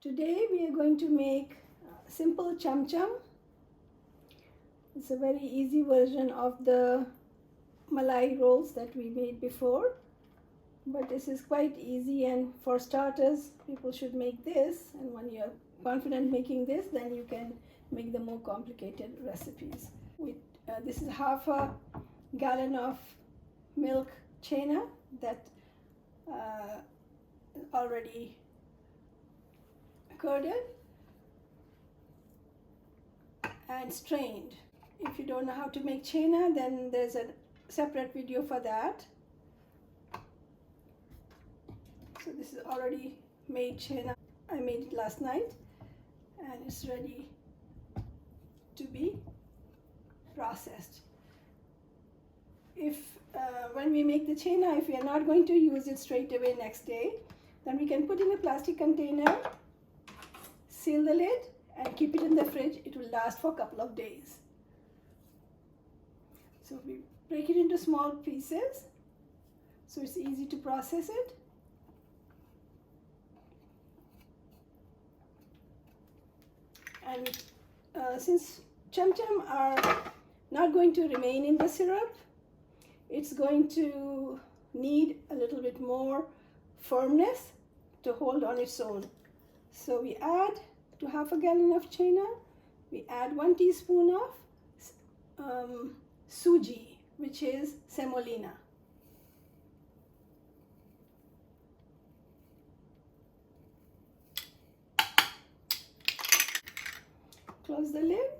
Today we are going to make simple chamcham. It's a very easy version of the malai rolls that we made before, but this is quite easy, and for starters people should make this, and when you're confident making this, then you can make the more complicated recipes. This is half a gallon of milk Chhena that already curded and strained. If you don't know how to make Chhena, then there's a separate video for that. So this is already made Chhena. I made it last night and it's ready to be processed. If when we make the Chhena, if we are not going to use it straight away next day, then we can put in a plastic container, seal the lid, and keep it in the fridge. It will last for a couple of days. So we break it into small pieces so it's easy to process it. And since chamcham are not going to remain in the syrup, it's going to need a little bit more firmness to hold on its own. So we add to half a gallon of Chhena, we add 1 teaspoon of Sooji, which is semolina. Close the lid.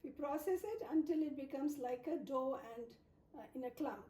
We process it until it becomes like a dough and in a clump.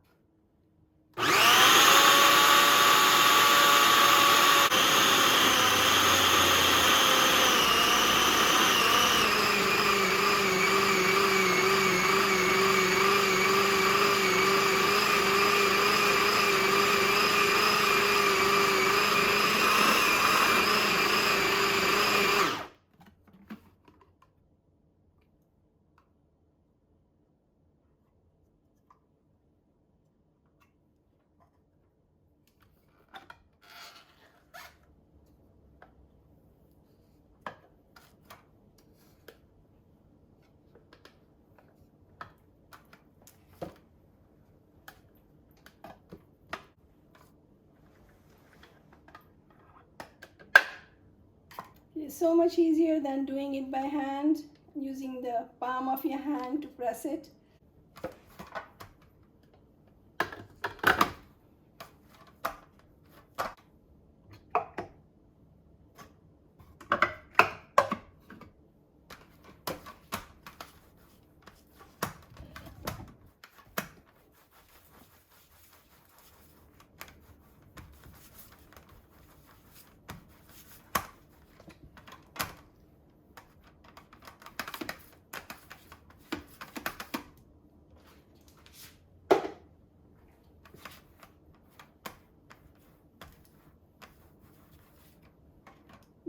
It is so much easier than doing it by hand, using the palm of your hand to press it.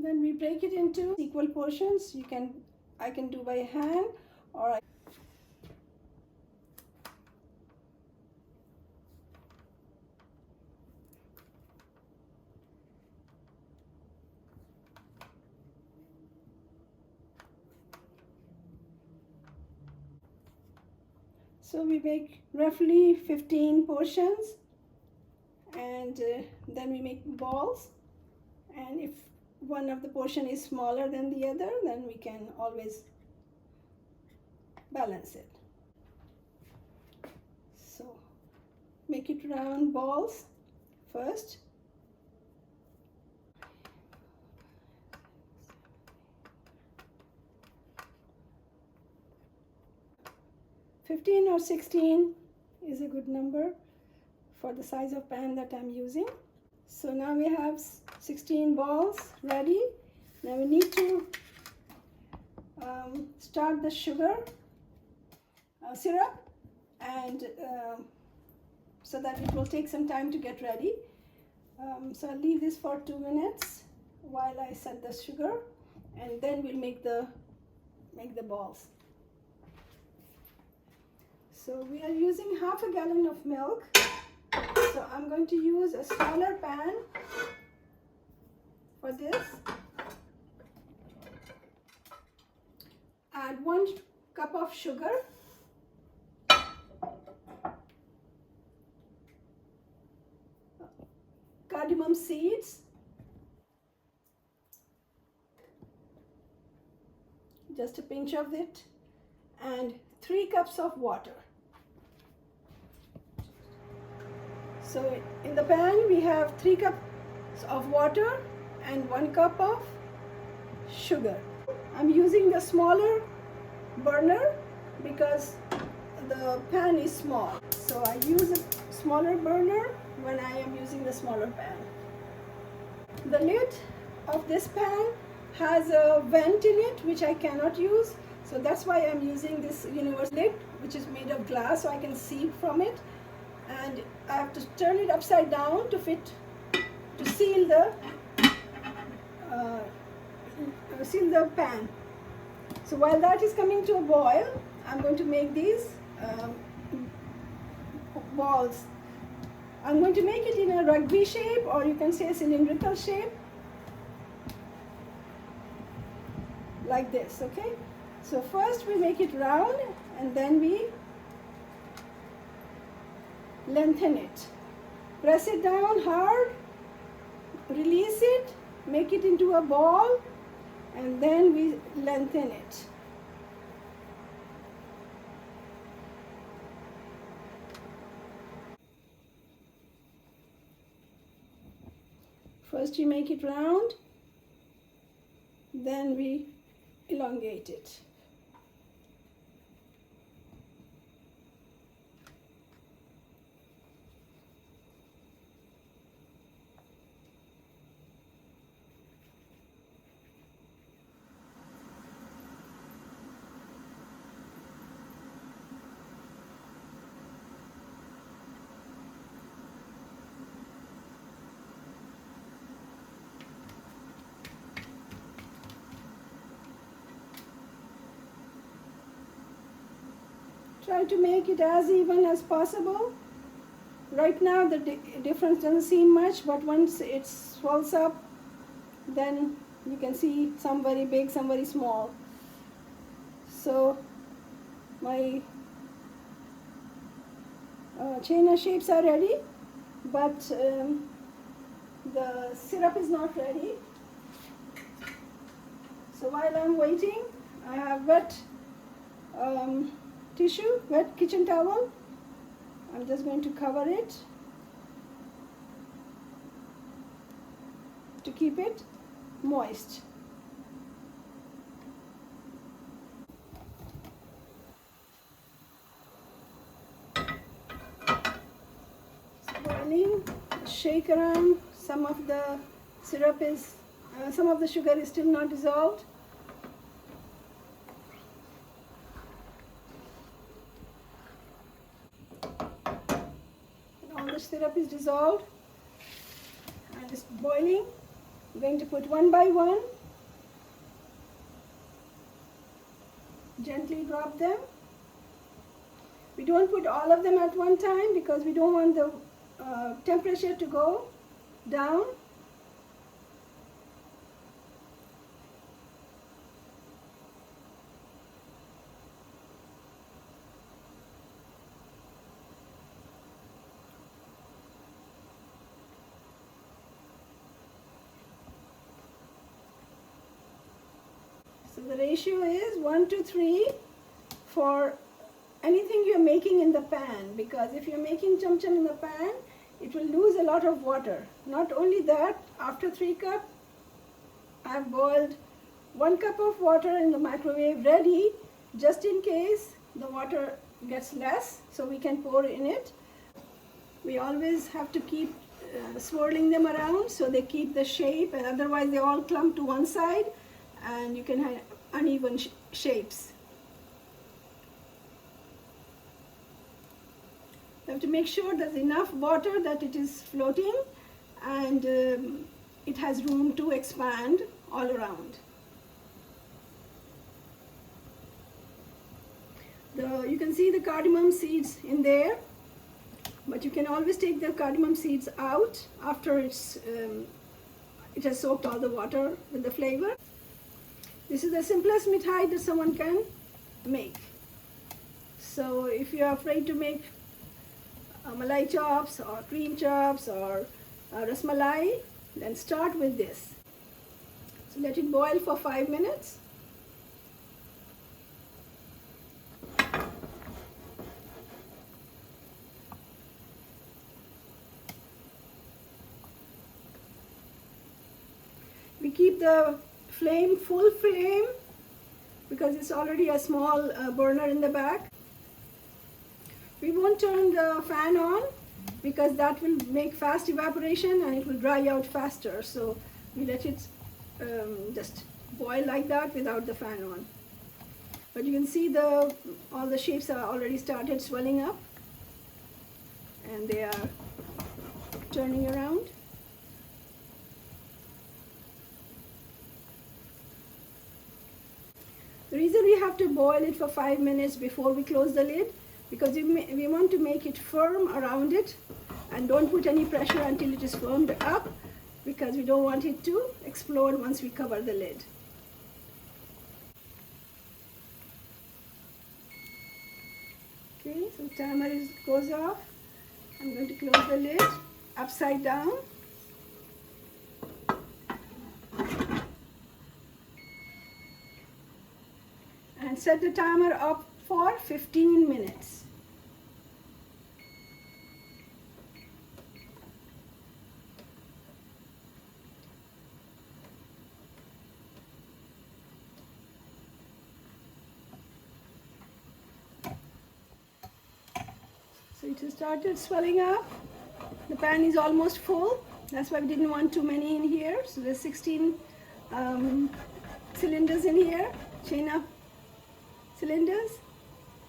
Then we break it into equal portions. I can do by hand, or so we make roughly 15 portions, and then we make balls, and if one of the portion is smaller than the other, then we can always balance it. So make it round balls first. $15 or $16 is a good number for the size of pan that I'm using. So now we have 16 balls ready. Now we need to start the sugar syrup, and so that it will take some time to get ready. So I'll leave this for 2 minutes while I set the sugar, and then we'll make the balls. So we are using half a gallon of milk. So I'm going to use a smaller pan for this. Add 1 cup of sugar. Cardamom seeds. Just a pinch of it. And 3 cups of water. So in the pan we have 3 cups of water and 1 cup of sugar. I'm using the smaller burner because the pan is small. So I use a smaller burner when I am using the smaller pan. The lid of this pan has a vent in it which I cannot use. So that's why I'm using this universal lid which is made of glass so I can see from it. And I have to turn it upside down to seal the pan. So while that is coming to a boil, I'm going to make these balls. I'm going to make it in a rugby shape, or you can say a cylindrical shape, like this, okay? So first we make it round and then we lengthen it. Press it down hard, release it, make it into a ball, and then we lengthen it. First you make it round, then we elongate it. Try to make it as even as possible. Right now the difference doesn't seem much, but once it swells up, then you can see some very big, some very small. So my Chhena shapes are ready, but the syrup is not ready. So while I'm waiting, I have wet tissue, wet kitchen towel. I'm just going to cover it to keep it moist. It's boiling. Shake around. Some of the syrup is, some of the sugar is still not dissolved. Syrup is dissolved and it's boiling. I'm going to put one by one, gently drop them. We don't put all of them at one time because we don't want the temperature to go down. So the ratio is 1 to 3 for anything you're making in the pan, because if you're making chamcham in the pan, it will lose a lot of water. Not only that, after 3 cups, I've boiled 1 cup of water in the microwave ready, just in case the water gets less, so we can pour in it. We always have to keep swirling them around so they keep the shape, and otherwise they all clump to one side and you can have uneven shapes. You have to make sure there's enough water that it is floating and it has room to expand all around. You can see the cardamom seeds in there, but you can always take the cardamom seeds out after it has soaked all the water with the flavor. This is the simplest mithai that someone can make. So if you are afraid to make malai chops or cream chops or rasmalai, then start with this. So let it boil for 5 minutes. We keep the flame full flame because it's already a small burner in the back. We won't turn the fan on because that will make fast evaporation and it will dry out faster. So we let it just boil like that without the fan on. But you can see all the shapes are already started swelling up and they are turning around. The reason we have to boil it for 5 minutes before we close the lid, because we want to make it firm around it and don't put any pressure until it is firmed up, because we don't want it to explode once we cover the lid. Okay, so the timer goes off. I'm going to close the lid upside down. And set the timer up for 15 minutes. So it has started swelling up. The pan is almost full. That's why we didn't want too many in here. So there's 16 cylinders in here, Chhena cylinders,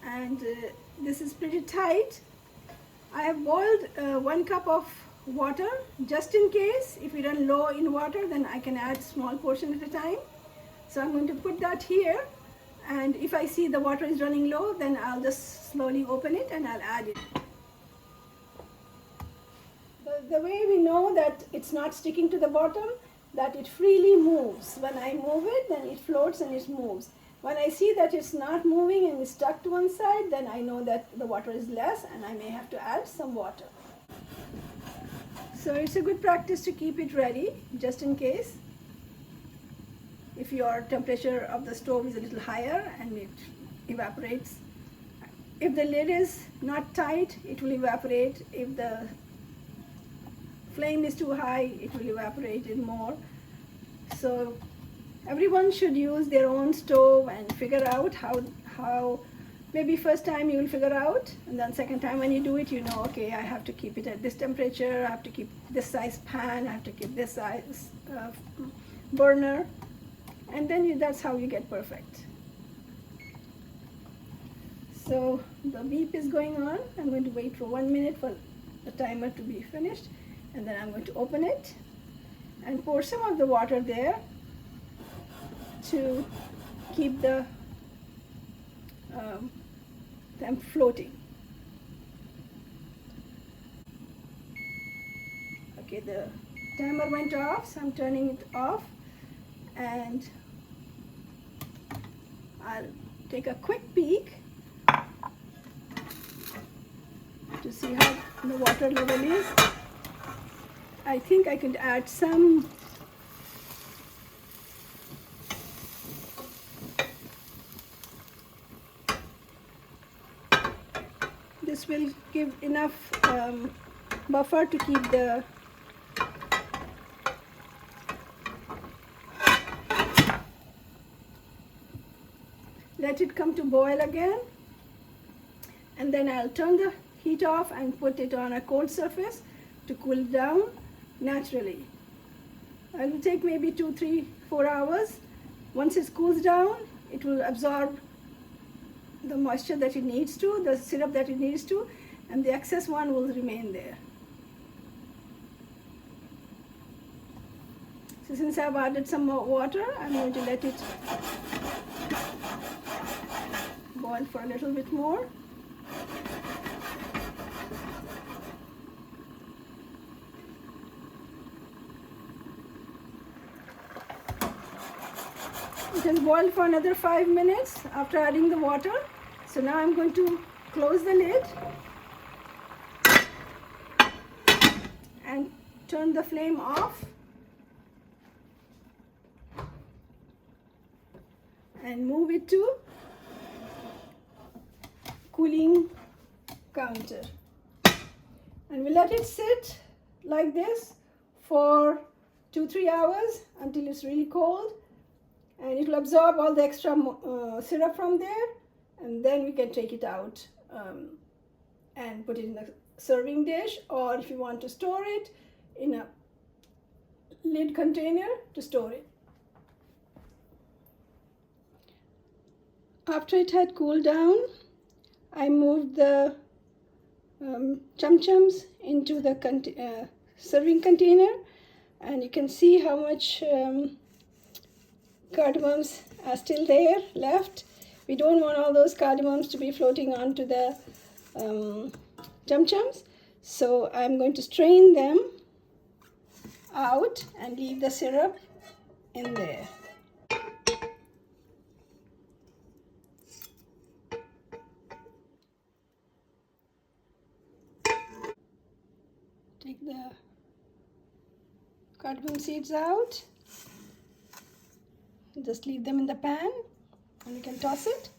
and this is pretty tight. I have boiled 1 cup of water just in case if we run low in water, then I can add small portion at a time. So I'm going to put that here, and if I see the water is running low, then I'll just slowly open it and I'll add it. The way we know that it's not sticking to the bottom, that it freely moves. When I move it, then it floats and it moves. When I see that it's not moving and it's stuck to one side, then I know that the water is less and I may have to add some water. So it's a good practice to keep it ready, just in case. If your temperature of the stove is a little higher and it evaporates. If the lid is not tight, it will evaporate. If the flame is too high, it will evaporate it more. So everyone should use their own stove and figure out how maybe first time you will figure out, and then second time when you do it, you know, okay, I have to keep it at this temperature, I have to keep this size pan, I have to keep this size burner, and then that's how you get perfect. So the beep is going on. I'm going to wait for 1 minute for the timer to be finished, and then I'm going to open it and pour some of the water there to keep them floating. Okay, the timer went off, so I'm turning it off, and I'll take a quick peek to see how the water level is. I think I could add some this will give enough buffer to keep the let it come to boil again, and then I'll turn the heat off and put it on a cold surface to cool down naturally. It will take maybe 2, 3, 4 hours. Once it cools down, it will absorb the moisture that it needs to, the syrup that it needs to, and the excess one will remain there. So since I've added some more water, I'm going to let it boil for a little bit more. It has boiled for another 5 minutes after adding the water. So now I'm going to close the lid and turn the flame off and move it to cooling counter. And we let it sit like this for 2-3 hours until it's really cold, and it will absorb all the extra syrup from there, and then we can take it out and put it in a serving dish, or if you want to store it in a lid container to store it. After it had cooled down, I moved the Chamchams into the serving container, and you can see how much cardamoms are still there left. We don't want all those cardamoms to be floating onto the Chamchams, so I'm going to strain them out and leave the syrup in there. Take the cardamom seeds out, just leave them in the pan, and you can toss it.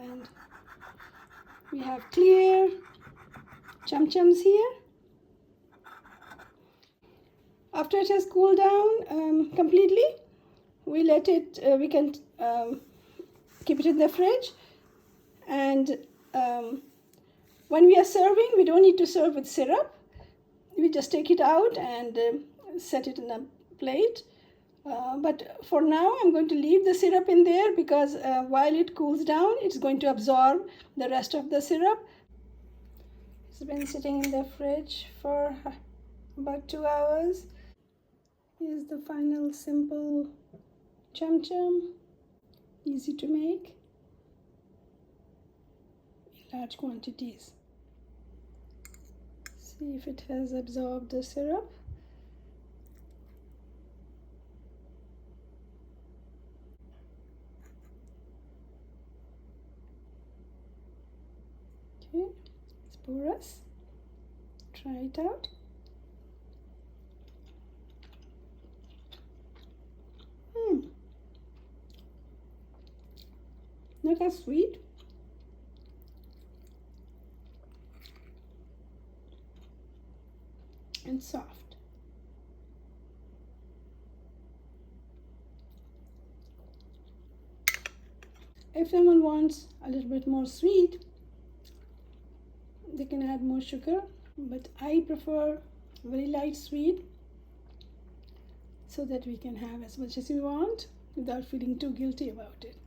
And we have clear Chamchams here. After it has cooled down completely, we let it. We can keep it in the fridge, and when we are serving, we don't need to serve with syrup. We just take it out and set it in a plate. But for now, I'm going to leave the syrup in there because while it cools down, it's going to absorb the rest of the syrup. It's been sitting in the fridge for about 2 hours. Here's the final simple chamcham. Easy to make in large quantities. See if it has absorbed the syrup. Okay, it's porous. Try it out. Not as sweet. And soft. If someone wants a little bit more sweet, they can add more sugar, but I prefer very light sweet so that we can have as much as we want without feeling too guilty about it.